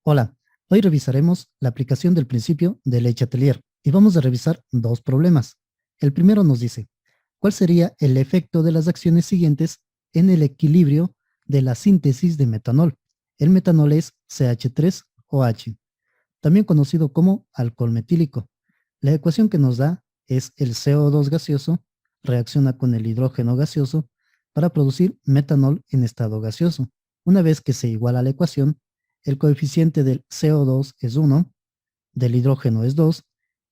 Hola, hoy revisaremos la aplicación del principio de Lechatelier y vamos a revisar dos problemas. El primero nos dice, ¿cuál sería el efecto de las acciones siguientes en el equilibrio de la síntesis de metanol? El metanol es CH3OH, también conocido como alcohol metílico. La ecuación que nos da es el CO2 gaseoso reacciona con el hidrógeno gaseoso para producir metanol en estado gaseoso. Una vez que se iguala la ecuación, el coeficiente del CO2 es 1, del hidrógeno es 2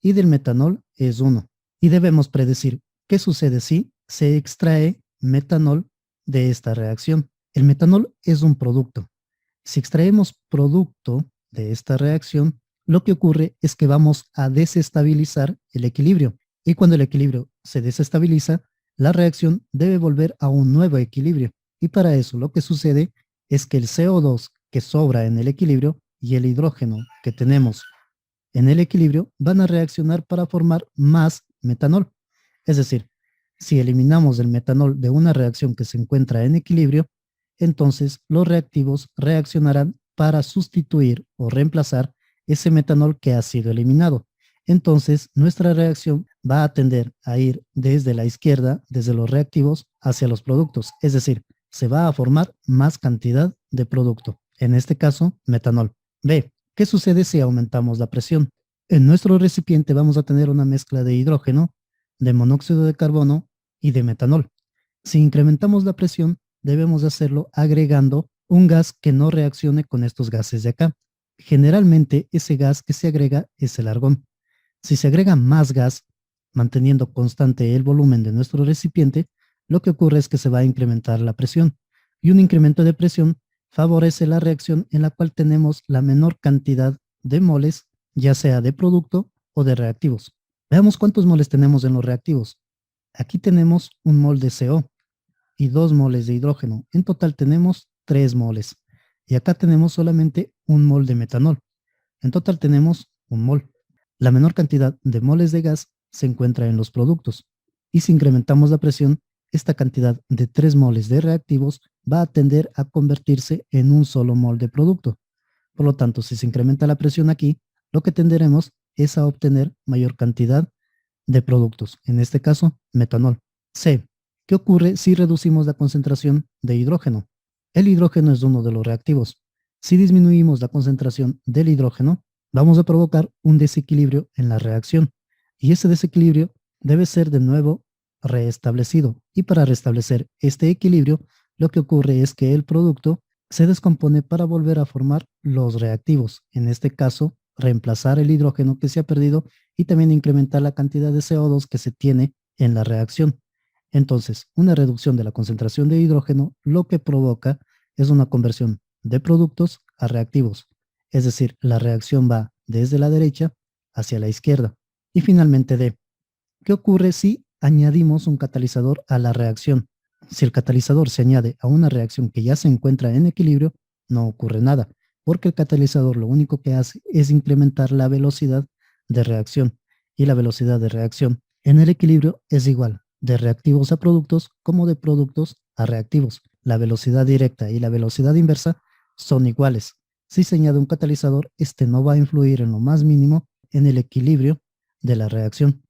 y del metanol es 1. Y debemos predecir qué sucede si se extrae metanol de esta reacción. El metanol es un producto. Si extraemos producto de esta reacción, lo que ocurre es que vamos a desestabilizar el equilibrio. Y cuando el equilibrio se desestabiliza, la reacción debe volver a un nuevo equilibrio. Y para eso lo que sucede es que el CO2 que sobra en el equilibrio y el hidrógeno que tenemos en el equilibrio van a reaccionar para formar más metanol. Es decir, si eliminamos el metanol de una reacción que se encuentra en equilibrio, entonces los reactivos reaccionarán para sustituir o reemplazar ese metanol que ha sido eliminado. Entonces, nuestra reacción va a tender a ir desde la izquierda, desde los reactivos, hacia los productos. Es decir, se va a formar más cantidad de producto. En este caso, metanol. B. ¿Qué sucede si aumentamos la presión? En nuestro recipiente vamos a tener una mezcla de hidrógeno, de monóxido de carbono y de metanol. Si incrementamos la presión, debemos hacerlo agregando un gas que no reaccione con estos gases de acá. Generalmente ese gas que se agrega es el argón. Si se agrega más gas, manteniendo constante el volumen de nuestro recipiente, lo que ocurre es que se va a incrementar la presión. Y un incremento de presión favorece la reacción en la cual tenemos la menor cantidad de moles, ya sea de producto o de reactivos. Veamos cuántos moles tenemos en los reactivos. Aquí tenemos un mol de CO y 2 moles de hidrógeno. En total tenemos 3 moles. Y acá tenemos solamente un mol de metanol. En total tenemos un mol. La menor cantidad de moles de gas se encuentra en los productos. Y si incrementamos la presión, esta cantidad de 3 moles de reactivos va a tender a convertirse en un solo mol de producto. Por lo tanto, si se incrementa la presión aquí, lo que tenderemos es a obtener mayor cantidad de productos, en este caso, metanol. C. ¿Qué ocurre si reducimos la concentración de hidrógeno? El hidrógeno es uno de los reactivos. Si disminuimos la concentración del hidrógeno, vamos a provocar un desequilibrio en la reacción. Y ese desequilibrio debe ser de nuevo reestablecido. Y para restablecer este equilibrio, lo que ocurre es que el producto se descompone para volver a formar los reactivos. En este caso, reemplazar el hidrógeno que se ha perdido y también incrementar la cantidad de CO2 que se tiene en la reacción. Entonces, una reducción de la concentración de hidrógeno lo que provoca es una conversión de productos a reactivos. Es decir, la reacción va desde la derecha hacia la izquierda. Y finalmente D. ¿Qué ocurre si añadimos un catalizador a la reacción? Si el catalizador se añade a una reacción que ya se encuentra en equilibrio, no ocurre nada, porque el catalizador lo único que hace es incrementar la velocidad de reacción, y la velocidad de reacción en el equilibrio es igual de reactivos a productos como de productos a reactivos. La velocidad directa y la velocidad inversa son iguales. Si se añade un catalizador, este no va a influir en lo más mínimo en el equilibrio de la reacción.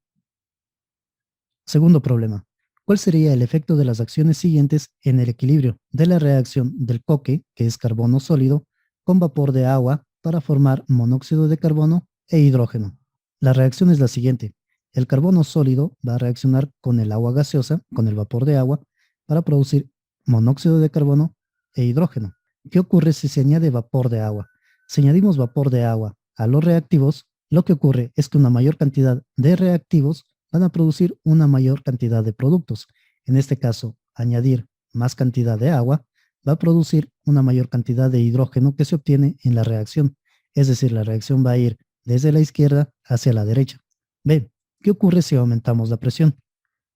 Segundo problema. ¿Cuál sería el efecto de las acciones siguientes en el equilibrio de la reacción del coque, que es carbono sólido, con vapor de agua para formar monóxido de carbono e hidrógeno? La reacción es la siguiente. El carbono sólido va a reaccionar con el agua gaseosa, con el vapor de agua, para producir monóxido de carbono e hidrógeno. ¿Qué ocurre si se añade vapor de agua? Si añadimos vapor de agua a los reactivos, lo que ocurre es que una mayor cantidad de reactivos van a producir una mayor cantidad de productos. En este caso, añadir más cantidad de agua va a producir una mayor cantidad de hidrógeno que se obtiene en la reacción. Es decir, la reacción va a ir desde la izquierda hacia la derecha. B. ¿Qué ocurre si aumentamos la presión?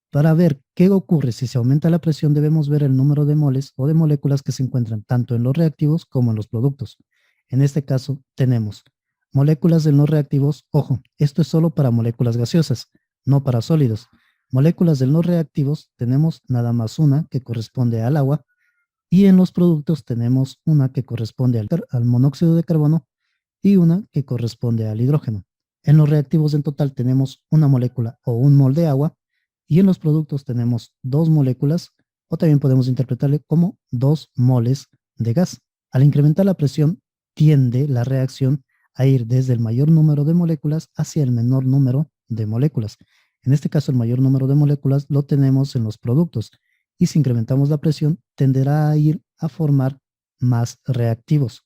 Para ver qué ocurre si se aumenta la presión, debemos ver el número de moles o de moléculas que se encuentran tanto en los reactivos como en los productos. En este caso, tenemos moléculas en los reactivos. Ojo, esto es solo para moléculas gaseosas, no para sólidos. Moléculas de los reactivos tenemos nada más una que corresponde al agua y en los productos tenemos una que corresponde al monóxido de carbono y una que corresponde al hidrógeno. En los reactivos en total tenemos una molécula o un mol de agua y en los productos tenemos dos moléculas o también podemos interpretarle como 2 moles de gas. Al incrementar la presión, tiende la reacción a ir desde el mayor número de moléculas hacia el menor número de moléculas. En este caso, el mayor número de moléculas lo tenemos en los productos y si incrementamos la presión, tenderá a ir a formar más reactivos.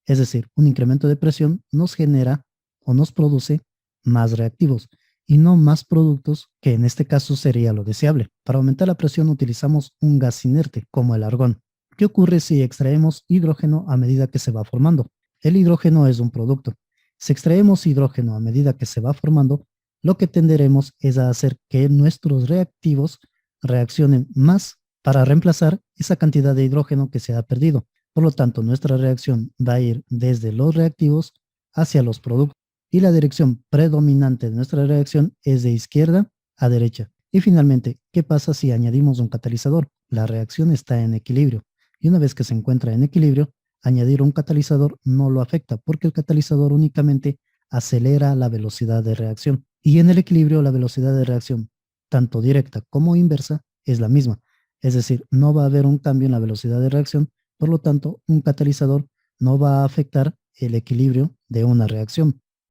Es decir, un incremento de presión nos genera o nos produce más reactivos y no más productos, que en este caso sería lo deseable. Para aumentar la presión utilizamos un gas inerte, como el argón. ¿Qué ocurre si extraemos hidrógeno a medida que se va formando? El hidrógeno es un producto. Si extraemos hidrógeno a medida que se va formando, lo que tenderemos es a hacer que nuestros reactivos reaccionen más para reemplazar esa cantidad de hidrógeno que se ha perdido. Por lo tanto, nuestra reacción va a ir desde los reactivos hacia los productos y la dirección predominante de nuestra reacción es de izquierda a derecha. Y finalmente, ¿qué pasa si añadimos un catalizador? La reacción está en equilibrio y una vez que se encuentra en equilibrio, añadir un catalizador no lo afecta porque el catalizador únicamente acelera la velocidad de reacción y en el equilibrio la velocidad de reacción, tanto directa como inversa, es la misma. Es decir, no va a haber un cambio en la velocidad de reacción, por lo tanto, un catalizador no va a afectar el equilibrio de una reacción.